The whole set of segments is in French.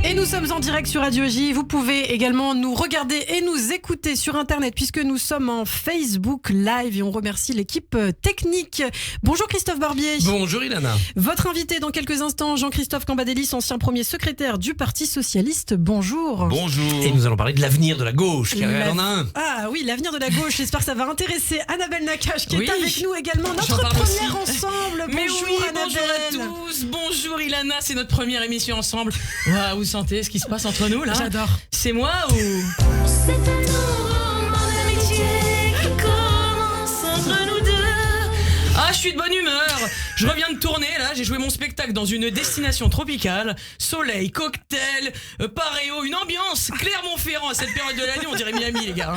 Et nous sommes en direct sur Radio J. Vous pouvez également nous regarder et nous écouter sur Internet puisque nous sommes en Facebook Live et on remercie l'équipe technique. Bonjour Christophe Barbier. Bonjour Ilana. Votre invité dans quelques instants, Jean-Christophe Cambadélis, ancien premier secrétaire du Parti Socialiste. Bonjour. Bonjour. Et nous allons parler de l'avenir de la gauche, car elle en a un. Ah oui, l'avenir de la gauche. J'espère que ça va intéresser Annabelle Nakache qui est avec nous également. Notre première ensemble. Mais bonjour oui, Annabelle. bonjour à tous. Bonjour Ilana, c'est notre première émission ensemble. Waouh, vous sentez ce qui se passe entre nous là? J'adore. C'est moi ou... C'est un roman d'amitié qui commence entre nous deux. Ah, je suis de bonne humeur. Je reviens de tourner là, j'ai joué mon spectacle dans une destination tropicale. Soleil, cocktail, paréo, une ambiance Clermont-Ferrand à cette période de l'année, on dirait Miami les gars.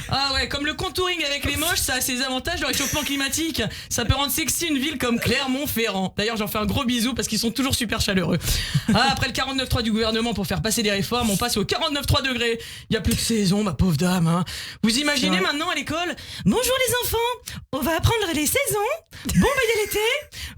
Ah ouais, comme le contouring avec les moches, ça a ses avantages, le réchauffement climatique. Ça peut rendre sexy une ville comme Clermont-Ferrand. D'ailleurs, j'en fais un gros bisou parce qu'ils sont toujours super chaleureux. Ah, après le 49.3 du gouvernement pour faire passer des réformes, on passe au 49.3 degrés. Il y a plus de saison, ma pauvre dame. Hein. Vous imaginez maintenant à l'école? Bonjour les enfants, on va apprendre les saisons. Bon bah il y a l'été.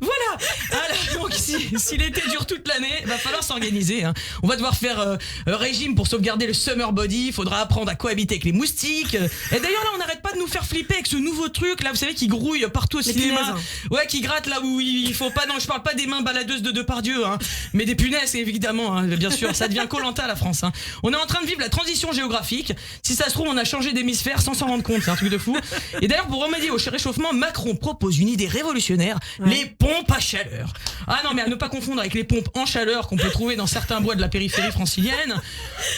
Voilà. Alors, donc si l'été dure toute l'année, va falloir s'organiser. Hein. On va devoir faire régime pour sauvegarder le summer body. Il faudra apprendre à cohabiter avec les moustiques. Et d'ailleurs là, on n'arrête pas de nous faire flipper avec ce nouveau truc là, vous savez, qui grouille partout au cinéma. Punaises. Ouais, qui gratte là où il faut pas. Non, je parle pas des mains baladeuses de Depardieu, hein, mais des punaises évidemment. Hein, bien sûr, ça devient Koh-Lanta la France. Hein. On est en train de vivre la transition géographique. Si ça se trouve, on a changé d'hémisphère sans s'en rendre compte. C'est un truc de fou. Et d'ailleurs, pour remédier au réchauffement, Macron propose une idée révolutionnaire. Les pompes à chaleur. Ah non, mais à ne pas confondre avec les pompes en chaleur qu'on peut trouver dans certains bois de la périphérie francilienne.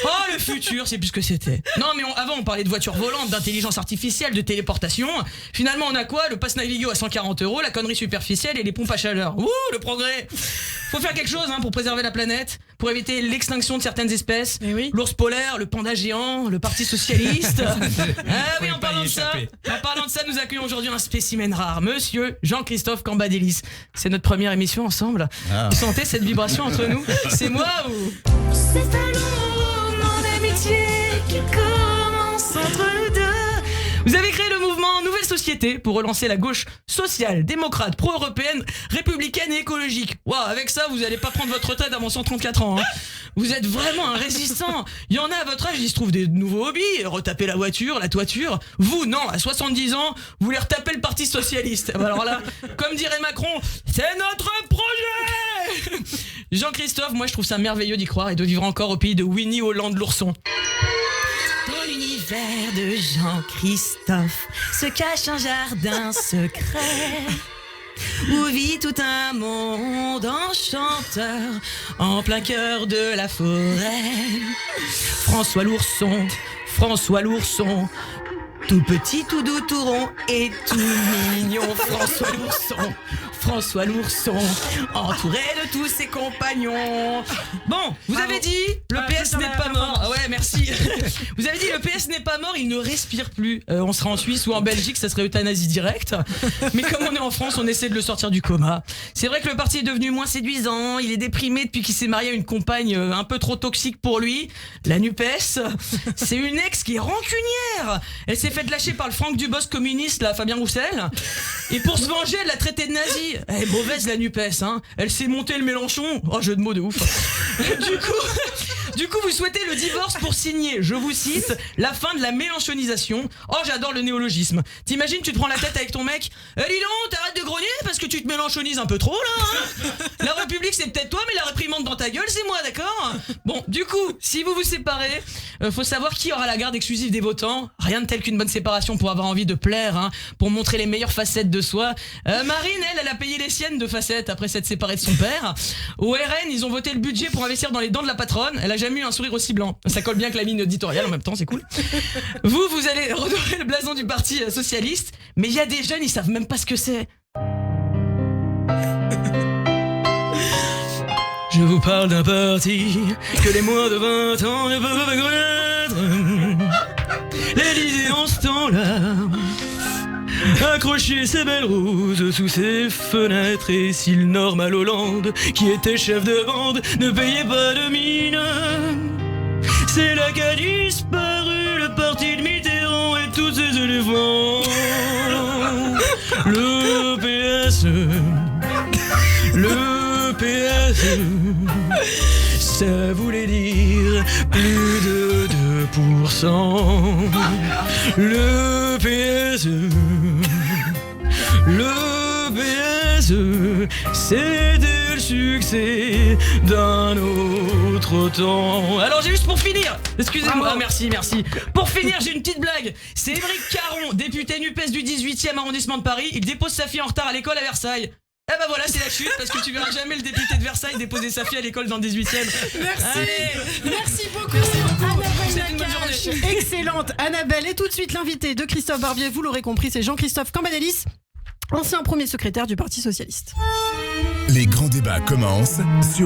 Oh, le futur, c'est plus ce que c'était. Non, mais avant, on parlait de voitures volantes, d'intelligence artificielle, de téléportation. Finalement, on a quoi? Le pass Navigo à 140 €, la connerie superficielle et les pompes à chaleur. Ouh, le progrès. Faut faire quelque chose hein, pour préserver la planète, pour éviter l'extinction de certaines espèces. Oui. L'ours polaire, le panda géant, le Parti Socialiste. Ah oui, en parlant de ça, nous accueillons aujourd'hui un spécimen rare, monsieur Jean-Christophe Cambadélis. C'est notre première émission ensemble. Vous sentez cette vibration entre nous? C'est moi ou... C'est un roman d'amitié qui commence entre nous deux. Vous avez créé le mouvement Nouvelle Société pour relancer la gauche sociale, démocrate, pro-européenne, républicaine et écologique. Waouh, avec ça, vous allez pas prendre votre retraite avant 134 ans. Hein. Vous êtes vraiment un résistant. Il y en a à votre âge, il se trouve des nouveaux hobbies, retaper la voiture, la toiture. Vous, non, à 70 ans, vous voulez retaper le Parti Socialiste. Alors là, comme dirait Macron, c'est notre projet. Jean-Christophe, moi je trouve ça merveilleux d'y croire et de vivre encore au pays de Winnie Hollande l'ourson. Dans l'univers de Jean-Christophe se cache un jardin secret où vit tout un monde enchanteur en plein cœur de la forêt. François l'ourson, tout petit, tout doux, tout rond et tout mignon. François l'ourson, entouré de tous ses compagnons. Bon, vous avez dit, le PS n'est pas mort. Ah ouais, merci. Vous avez dit, le PS n'est pas mort, il ne respire plus. On sera en Suisse ou en Belgique, ça serait euthanasie directe. Mais comme on est en France, on essaie de le sortir du coma. C'est vrai que le parti est devenu moins séduisant, il est déprimé depuis qu'il s'est marié à une compagne un peu trop toxique pour lui. La NUPES, c'est une ex qui est rancunière. Elle s'est fait lâcher par le Franck Dubos communiste, là, Fabien Roussel. Et pour se venger, elle l'a traité de nazi. Elle est mauvaise la NUPES, hein. Elle s'est montée le Mélenchon. Oh, jeu de mots de ouf. Du coup, vous souhaitez le divorce pour signer, je vous cite, la fin de la mélenchonisation. Oh, j'adore le néologisme. T'imagines, tu te prends la tête avec ton mec. Dis donc, t'arrêtes de grogner parce que tu te mélenchonises un peu trop, là, hein. La République, c'est peut-être toi, mais la réprimande dans ta gueule, c'est moi, d'accord? Bon, du coup, si vous vous séparez, faut savoir qui aura la garde exclusive des votants. Rien de tel qu'une bonne séparation pour avoir envie de plaire, hein, pour montrer les meilleures facettes de soi. Marine, elle a payé les siennes de facettes après s'être séparée de son père. Au RN, ils ont voté le budget pour investir dans les dents de la patronne. Elle a jamais eu un sourire aussi blanc. Ça colle bien avec la ligne éditoriale en même temps, c'est cool. Vous allez redorer le blason du Parti Socialiste, mais il y a des jeunes, ils savent même pas ce que c'est. Je vous parle d'un parti que les moins de 20 ans ne peuvent connaître. L'Élysée en ce temps-là accrocher ses belles roses sous ses fenêtres. Et si le Normal Hollande, qui était chef de bande, ne payait pas de mine, c'est là qu'a disparu le parti de Mitterrand et tous ses éléphants. Le PS, ça voulait dire plus de 2%. Le PSE, c'était le succès d'un autre temps. Alors j'ai juste pour finir, excusez-moi, merci. Pour finir, j'ai une petite blague. C'est Émeric Caron, député NUPES du 18e arrondissement de Paris. Il dépose sa fille en retard à l'école à Versailles. Eh ben voilà, c'est la chute, parce que tu verras jamais le député de Versailles déposer sa fille à l'école dans le 18e. Merci beaucoup, C'est une bonne Annabelle journée. Nakache. Excellente, Annabelle. Et tout de suite, l'invité de Christophe Barbier, vous l'aurez compris, c'est Jean-Christophe Cambadélis, ancien premier secrétaire du Parti Socialiste. Les grands débats commencent sur